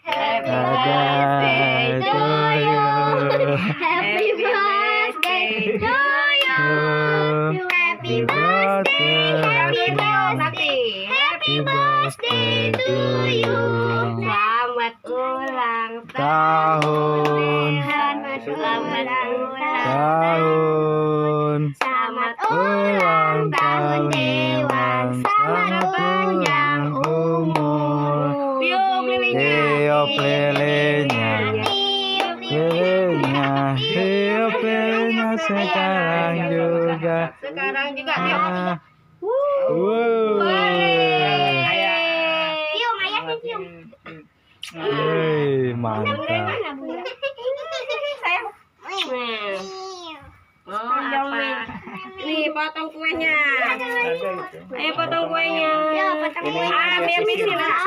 birthday to you. Happy birthday to you. Happy birthday, happy birthday, happy birthday to you. Selamat ulang Tahun. Selamat ulang Tahun. Selamat ulang tahun Dewan. Selamat panjang umur. Tiup lilinnya. Lilenya, tiup lilenya sekarang juga. Sekarang juga tiup. Cium ayahnya cium. Mantap. Sayang. Oh, apa? Nih potong kuenya. Ayo potong kuenya. Biar misi lah.